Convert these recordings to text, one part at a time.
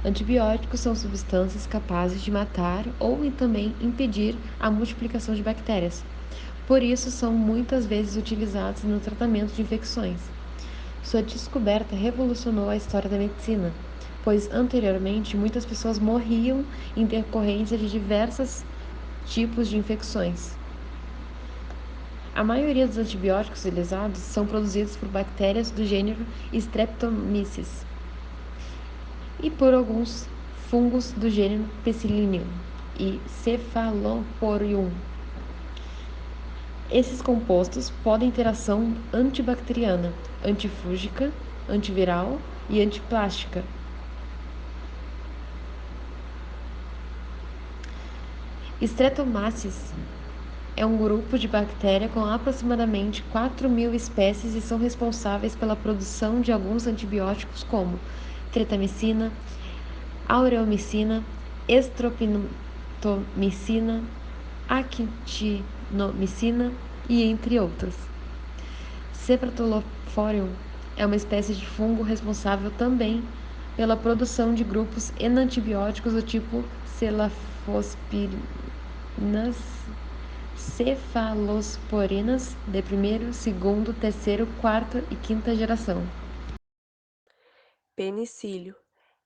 Antibióticos são substâncias capazes de matar ou também impedir a multiplicação de bactérias. Por isso, são muitas vezes utilizados no tratamento de infecções. Sua descoberta revolucionou a história da medicina, pois anteriormente muitas pessoas morriam em decorrência de diversos tipos de infecções. A maioria dos antibióticos utilizados são produzidos por bactérias do gênero Streptomyces e por alguns fungos do gênero Penicillium e Cephalosporin. Esses compostos podem ter ação antibacteriana, antifúngica, antiviral e antiplástica. Streptomyces é um grupo de bactérias com aproximadamente 4.000 espécies e são responsáveis pela produção de alguns antibióticos como tretamicina, aureomicina, estropitomicina, actinomicina e entre outras. Cephalosporin é uma espécie de fungo responsável também pela produção de grupos enantibióticos do tipo cephalosporinas de primeiro, segundo, terceiro, quarta e quinta geração. Penicílio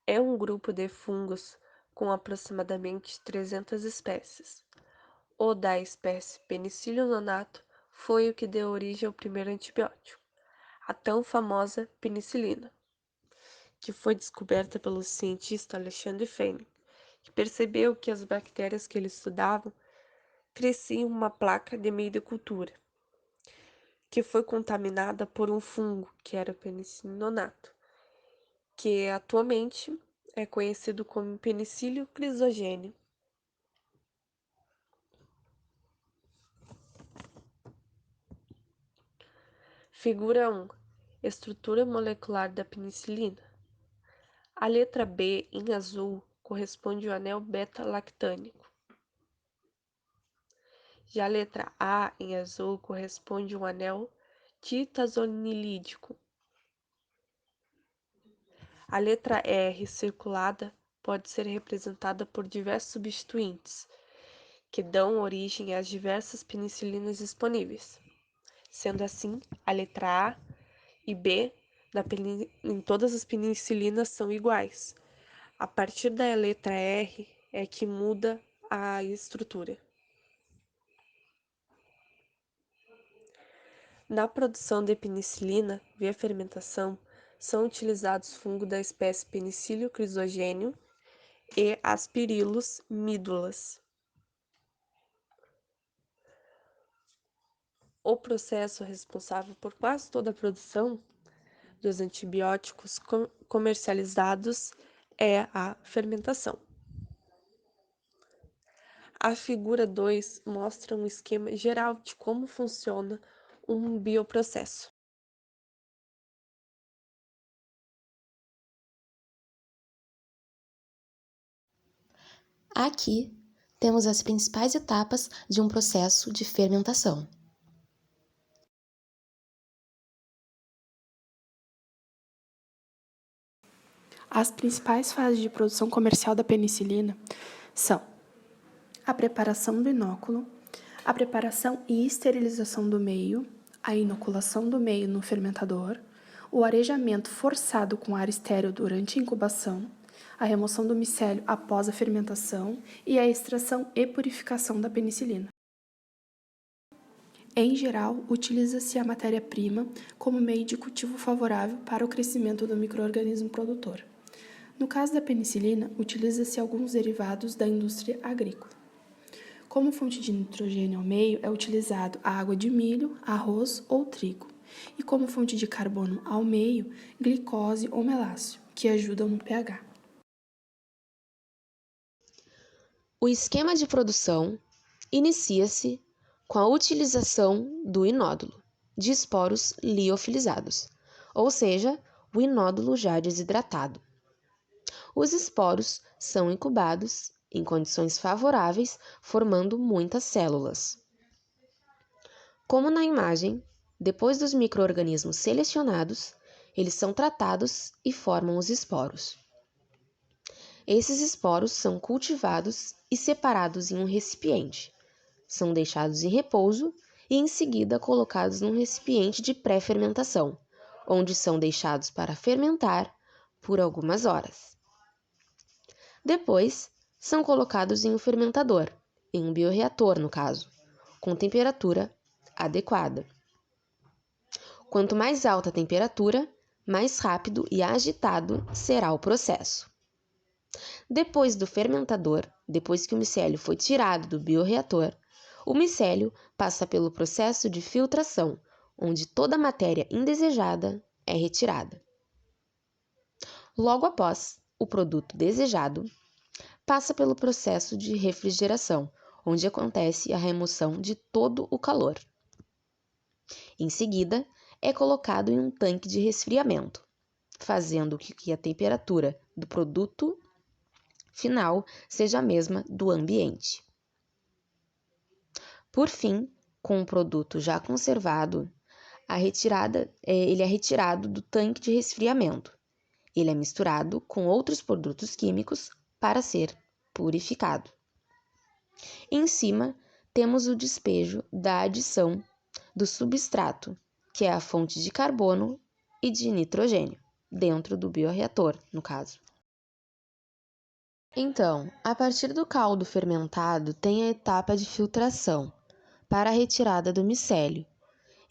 é um grupo de fungos com aproximadamente 300 espécies. O da espécie Penicillium nonato foi o que deu origem ao primeiro antibiótico, a tão famosa penicilina, que foi descoberta pelo cientista Alexandre Fleming, que percebeu que as bactérias que ele estudava cresciam em uma placa de meio de cultura, que foi contaminada por um fungo, que era o Penicillium nonato, que atualmente é conhecido como Penicillium crisogênio. Figura 1. Estrutura molecular da penicilina. A letra B, em azul, corresponde ao anel beta-lactânico. Já a letra A, em azul, corresponde ao anel titazonilídico. A letra R, circulada, pode ser representada por diversos substituintes, que dão origem às diversas penicilinas disponíveis. Sendo assim, a letra A e B em todas as penicilinas são iguais. A partir da letra R é que muda a estrutura. Na produção de penicilina, via fermentação, são utilizados fungos da espécie Penicillium crisogênio e Aspergillus midulas. O processo responsável por quase toda a produção dos antibióticos comercializados é a fermentação. A figura 2 mostra um esquema geral de como funciona um bioprocesso. Aqui temos as principais etapas de um processo de fermentação. As principais fases de produção comercial da penicilina são a preparação do inóculo, a preparação e esterilização do meio, a inoculação do meio no fermentador, o arejamento forçado com ar estéril durante a incubação, a remoção do micélio após a fermentação e a extração e purificação da penicilina. Em geral, utiliza-se a matéria-prima como meio de cultivo favorável para o crescimento do micro-organismo produtor. No caso da penicilina, utiliza-se alguns derivados da indústria agrícola. Como fonte de nitrogênio ao meio, é utilizado a água de milho, arroz ou trigo. E como fonte de carbono ao meio, glicose ou melácio, que ajudam no pH. O esquema de produção inicia-se com a utilização do inódulo de esporos liofilizados, ou seja, o inódulo já desidratado. Os esporos são incubados em condições favoráveis, formando muitas células. Como na imagem, depois dos micro-organismos selecionados, eles são tratados e formam os esporos. Esses esporos são cultivados e separados em um recipiente. São deixados em repouso e em seguida colocados num recipiente de pré-fermentação, onde são deixados para fermentar por algumas horas. Depois, são colocados em um fermentador, em um bioreator no caso, com temperatura adequada. Quanto mais alta a temperatura, mais rápido e agitado será o processo. Depois do fermentador, depois que o micélio foi tirado do bioreator, o micélio passa pelo processo de filtração, onde toda a matéria indesejada é retirada. Logo após, o produto desejado passa pelo processo de refrigeração, onde acontece a remoção de todo o calor. Em seguida, é colocado em um tanque de resfriamento, fazendo com que a temperatura do produto final seja a mesma do ambiente. Por fim, com o produto já conservado, ele é retirado do tanque de resfriamento. Ele é misturado com outros produtos químicos para ser purificado. Em cima, temos o despejo da adição do substrato, que é a fonte de carbono e de nitrogênio, dentro do bioreator, no caso. Então, a partir do caldo fermentado, tem a etapa de filtração, para a retirada do micélio.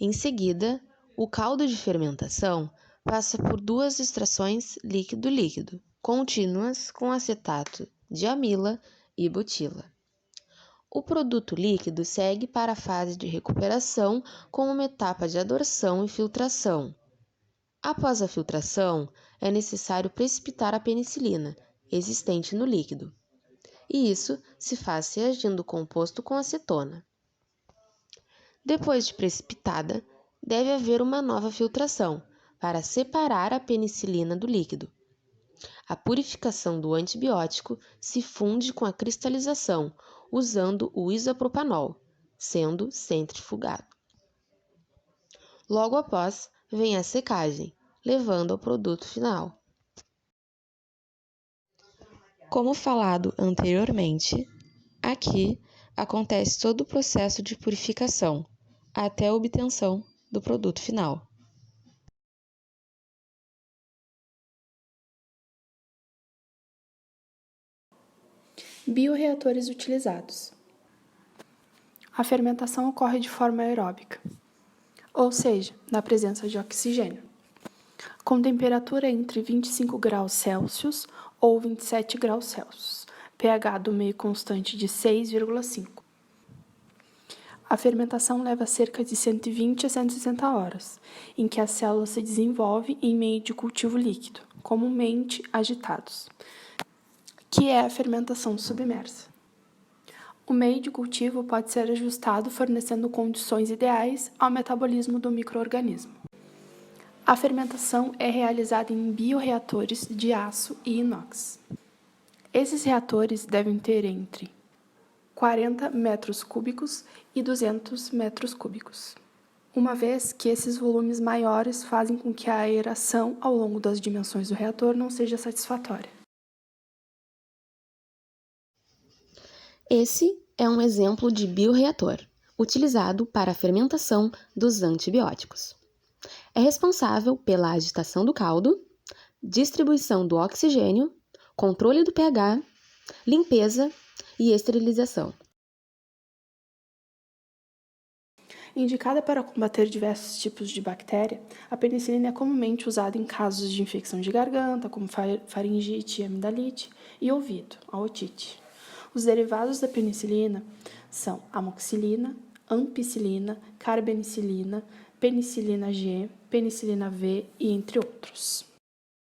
Em seguida, o caldo de fermentação passa por 2 extrações líquido-líquido, contínuas com acetato de amila e butila. O produto líquido segue para a fase de recuperação com uma etapa de adsorção e filtração. Após a filtração, é necessário precipitar a penicilina existente no líquido, e isso se faz reagindo o composto com acetona. Depois de precipitada, deve haver uma nova filtração para separar a penicilina do líquido. A purificação do antibiótico se funde com a cristalização usando o isopropanol, sendo centrifugado. Logo após, vem a secagem, levando ao produto final. Como falado anteriormente, aqui acontece todo o processo de purificação, até a obtenção do produto final. Bioreatores utilizados. A fermentação ocorre de forma aeróbica, ou seja, na presença de oxigênio, com temperatura entre 25 graus Celsius ou 27 graus Celsius, pH do meio constante de 6,5. A fermentação leva cerca de 120 a 160 horas, em que a célula se desenvolve em meio de cultivo líquido, comumente agitados, que é a fermentação submersa. O meio de cultivo pode ser ajustado fornecendo condições ideais ao metabolismo do micro-organismo. A fermentação é realizada em bioreatores de aço e inox. Esses reatores devem ter entre 40 metros cúbicos e 200 metros cúbicos, uma vez que esses volumes maiores fazem com que a aeração ao longo das dimensões do reator não seja satisfatória. Esse é um exemplo de bioreator, utilizado para a fermentação dos antibióticos. É responsável pela agitação do caldo, distribuição do oxigênio, controle do pH, limpeza e esterilização. Indicada para combater diversos tipos de bactéria, a penicilina é comumente usada em casos de infecção de garganta, como faringite, amidalite e ouvido, a otite. Os derivados da penicilina são amoxicilina, ampicilina, carbenicilina, penicilina G, penicilina V e entre outros.